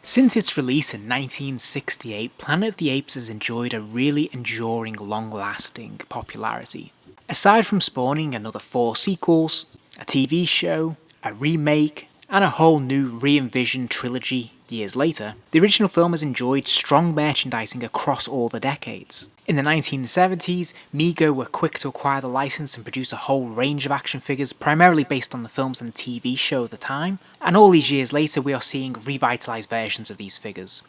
Since its release in 1968, Planet of the Apes has enjoyed a really enduring, long-lasting popularity. Aside from spawning another 4 sequels, a TV show, a remake, and a whole new re-envisioned trilogy years later, the original film has enjoyed strong merchandising across all the decades. In the 1970s, Mego were quick to acquire the license and produce a whole range of action figures, primarily based on the films and the TV show of the time, and all these years later we are seeing revitalised versions of these figures.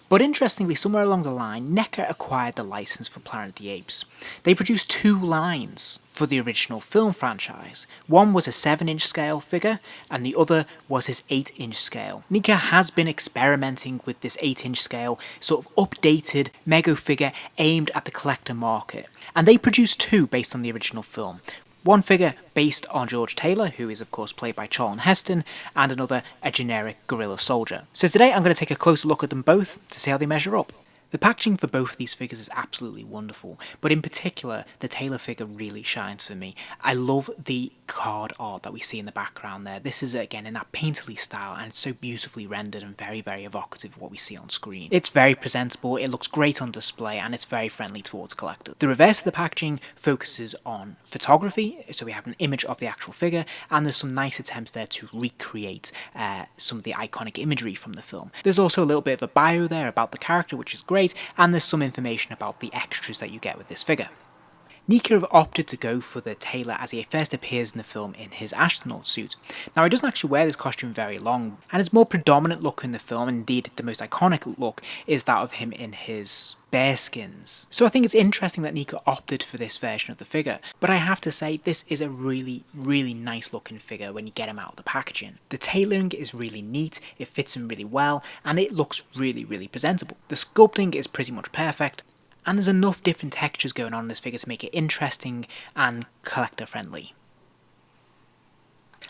But interestingly, somewhere along the line, NECA acquired the license for Planet of the Apes. They produced 2 lines for the original film franchise. One was a 7-inch scale figure, and the other was his 8-inch scale. NECA has been experimenting with this 8-inch scale, sort of updated Mego figure aimed at the collector market, and they produced 2 based on the original film. One figure based on George Taylor, who is of course played by Charlton Heston, and another a generic guerrilla soldier. So today I'm going to take a closer look at them both to see how they measure up. The packaging for both of these figures is absolutely wonderful, but in particular, the Taylor figure really shines for me. I love the card art that we see in the background there. This is again in that painterly style, and it's so beautifully rendered and very, very evocative of what we see on screen. It's very presentable, it looks great on display, and it's very friendly towards collectors. The reverse of the packaging focuses on photography, so we have an image of the actual figure, and there's some nice attempts there to recreate some of the iconic imagery from the film. There's also a little bit of a bio there about the character, which is great, and there's some information about the extras that you get with this figure. NECA have opted to go for the Taylor as he first appears in the film in his astronaut suit. Now he doesn't actually wear this costume very long, and his more predominant look in the film, and indeed the most iconic look, is that of him in his bearskins. So I think it's interesting that NECA opted for this version of the figure, but I have to say this is a really, really nice looking figure when you get him out of the packaging. The tailoring is really neat, it fits him really well, and it looks really, really presentable. The sculpting is pretty much perfect, and there's enough different textures going on in this figure to make it interesting and collector friendly.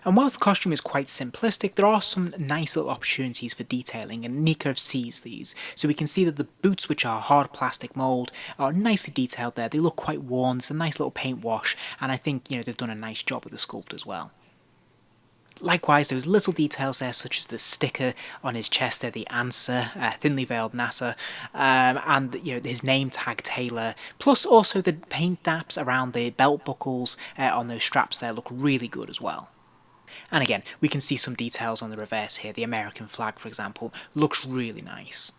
And whilst the costume is quite simplistic, there are some nice little opportunities for detailing, and NECA have seized these. So we can see that the boots, which are hard plastic mould, are nicely detailed there. They look quite worn, it's a nice little paint wash, and I think they've done a nice job with the sculpt as well. Likewise, those little details there, such as the sticker on his chest there, the answer, thinly veiled NASA, and his name tag Taylor, plus also the paint daps around the belt buckles on those straps there look really good as well. And again, we can see some details on the reverse here. The American flag, for example, looks really nice.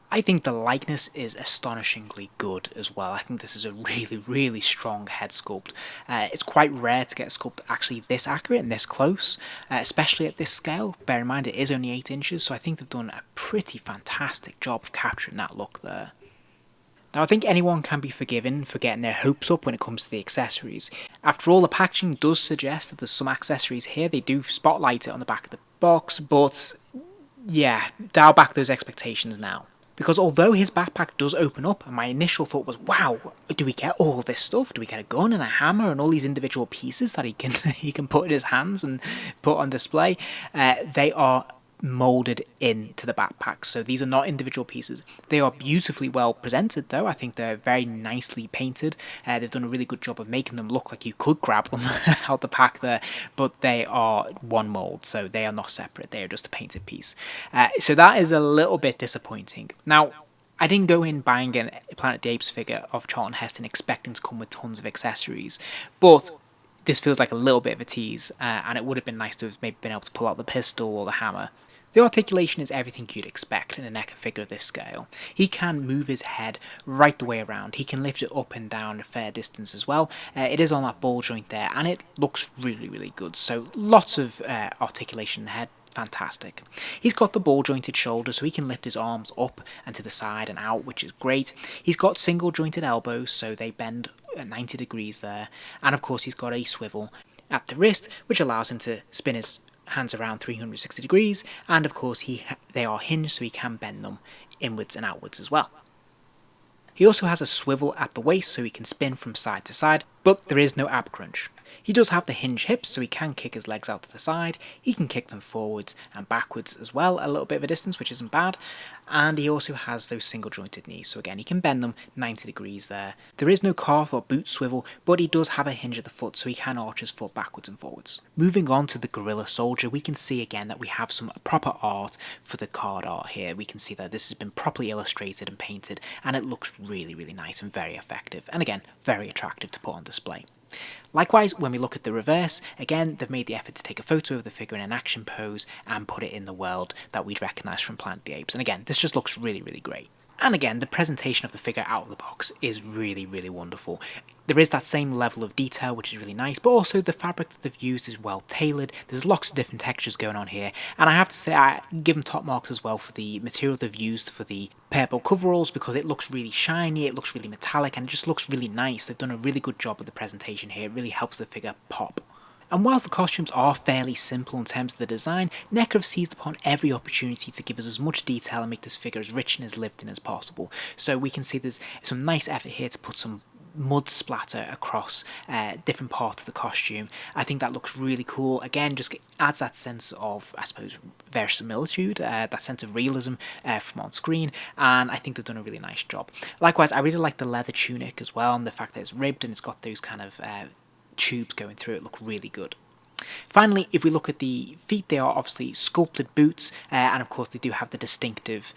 I think the likeness is astonishingly good as well. I think this is a really, really strong head sculpt. It's quite rare to get a sculpt actually this accurate and this close, especially at this scale. Bear in mind it is only 8 inches, so I think they've done a pretty fantastic job of capturing that look there. Now I think anyone can be forgiven for getting their hopes up when it comes to the accessories. After all, the packaging does suggest that there's some accessories here. They do spotlight it on the back of the box, but yeah, dial back those expectations now. Because although his backpack does open up, and my initial thought was, wow, do we get all this stuff? Do we get a gun and a hammer and all these individual pieces that he can put in his hands and put on display? They are molded into the backpack, so these are not individual pieces. They are beautifully well presented though. I think they're very nicely painted. They've done a really good job of making them look like you could grab them out the pack there, but they are one mold, so they are not separate. They are just a painted piece. So that is a little bit disappointing. Now, I didn't go in buying a Planet of the Apes figure of Charlton Heston expecting to come with tons of accessories, but this feels like a little bit of a tease, and it would have been nice to have maybe been able to pull out the pistol or the hammer. The articulation is everything you'd expect in a NECA figure of this scale. He can move his head right the way around. He can lift it up and down a fair distance as well. It is on that ball joint there, and it looks really, really good. So lots of articulation in the head. Fantastic. He's got the ball jointed shoulder, so he can lift his arms up and to the side and out, which is great. He's got single jointed elbows, so they bend at 90 degrees there. And of course he's got a swivel at the wrist, which allows him to spin his hands around 360 degrees, and of course they are hinged, so he can bend them inwards and outwards as well. He also has a swivel at the waist, so he can spin from side to side, but there is no ab crunch. He does have the hinge hips, so he can kick his legs out to the side, he can kick them forwards and backwards as well, a little bit of a distance, which isn't bad, and he also has those single jointed knees, so again, he can bend them 90 degrees there. There is no calf or boot swivel, but he does have a hinge at the foot, so he can arch his foot backwards and forwards. Moving on to the Gorilla Soldier, we can see again that we have some proper art for the card art here. We can see that this has been properly illustrated and painted, and it looks really, really nice and very effective, and again, very attractive to put on display. Likewise, when we look at the reverse, again, they've made the effort to take a photo of the figure in an action pose and put it in the world that we'd recognise from Planet of the Apes. And again, this just looks really, really great. And again, the presentation of the figure out of the box is really, really wonderful. There is that same level of detail, which is really nice, but also the fabric that they've used is well tailored. There's lots of different textures going on here, and I have to say I give them top marks as well for the material they've used for the purple coveralls, because it looks really shiny, it looks really metallic, and it just looks really nice. They've done a really good job with the presentation here. It really helps the figure pop. And whilst the costumes are fairly simple in terms of the design, NECA have seized upon every opportunity to give us as much detail and make this figure as rich and as lived in as possible. So we can see there's some nice effort here to put some mud splatter across different parts of the costume. I think that looks really cool. Again, just adds that sense of, I suppose, verisimilitude, that sense of realism from on screen, and I think they've done a really nice job. Likewise, I really like the leather tunic as well, and the fact that it's ribbed and it's got those kind of tubes going through it look really good. Finally, if we look at the feet, they are obviously sculpted boots, and of course they do have the distinctive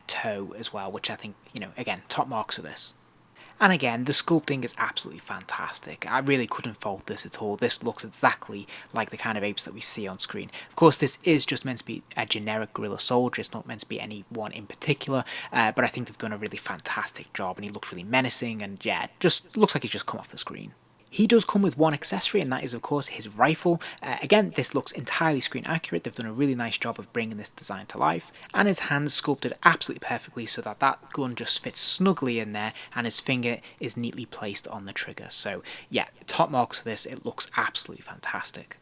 toe as well, which I think, you know, again, top marks for this. And again, the sculpting is absolutely fantastic. I really couldn't fault this at all. This looks exactly like the kind of apes that we see on screen. Of course, this is just meant to be a generic Gorilla Soldier. It's not meant to be any one in particular, but I think they've done a really fantastic job, and he looks really menacing, and yeah, just looks like he's just come off the screen. He does come with one accessory, and that is of course his rifle. Again, this looks entirely screen accurate. They've done a really nice job of bringing this design to life, and his hands sculpted absolutely perfectly so that that gun just fits snugly in there, and his finger is neatly placed on the trigger. So yeah, top marks for this. It looks absolutely fantastic.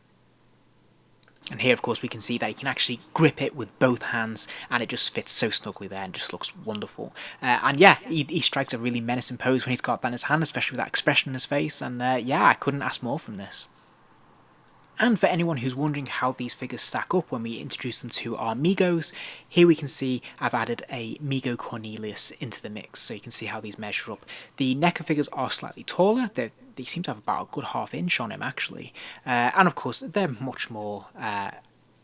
And here, of course, we can see that he can actually grip it with both hands, and it just fits so snugly there and just looks wonderful. And yeah, he strikes a really menacing pose when he's got that in his hand, especially with that expression in his face, and yeah, I couldn't ask more from this. And for anyone who's wondering how these figures stack up when we introduce them to our Megos, here we can see I've added a Mego Cornelius into the mix, so you can see how these measure up. The NECA figures are slightly taller. They seem to have about a good half-inch on him, actually. And of course, they're much more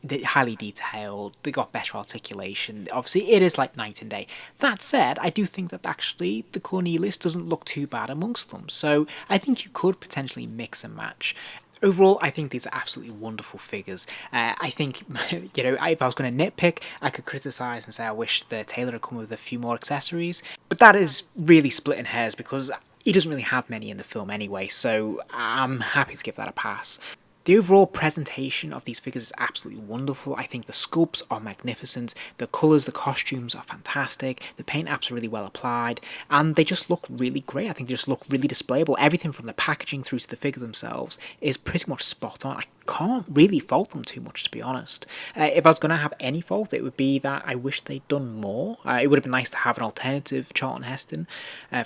highly detailed. They got better articulation. Obviously, it is like night and day. That said, I do think that actually the Cornelius doesn't look too bad amongst them. So I think you could potentially mix and match. Overall, I think these are absolutely wonderful figures. I think, you know, if I was going to nitpick, I could criticise and say I wish the tailor had come with a few more accessories. But that is really splitting hairs, because he doesn't really have many in the film anyway, so I'm happy to give that a pass. The overall presentation of these figures is absolutely wonderful. I think the sculpts are magnificent, the colours, the costumes are fantastic, the paint apps are really well applied, and they just look really great. I think they just look really displayable. Everything from the packaging through to the figure themselves is pretty much spot on. I can't really fault them too much, to be honest. If I was going to have any fault, it would be that I wish they'd done more. It would have been nice to have an alternative Charlton Heston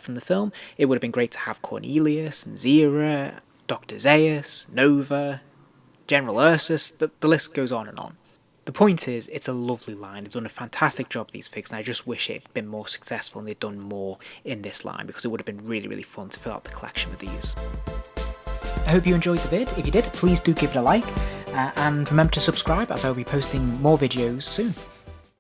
from the film. It would have been great to have Cornelius and Zira, Dr. Zaius, Nova, General Ursus, the list goes on and on. The point is, it's a lovely line. They've done a fantastic job with these figures, and I just wish it had been more successful and they'd done more in this line, because it would have been really, really fun to fill out the collection with these. I hope you enjoyed the vid. If you did, please do give it a like, and remember to subscribe, as I will be posting more videos soon.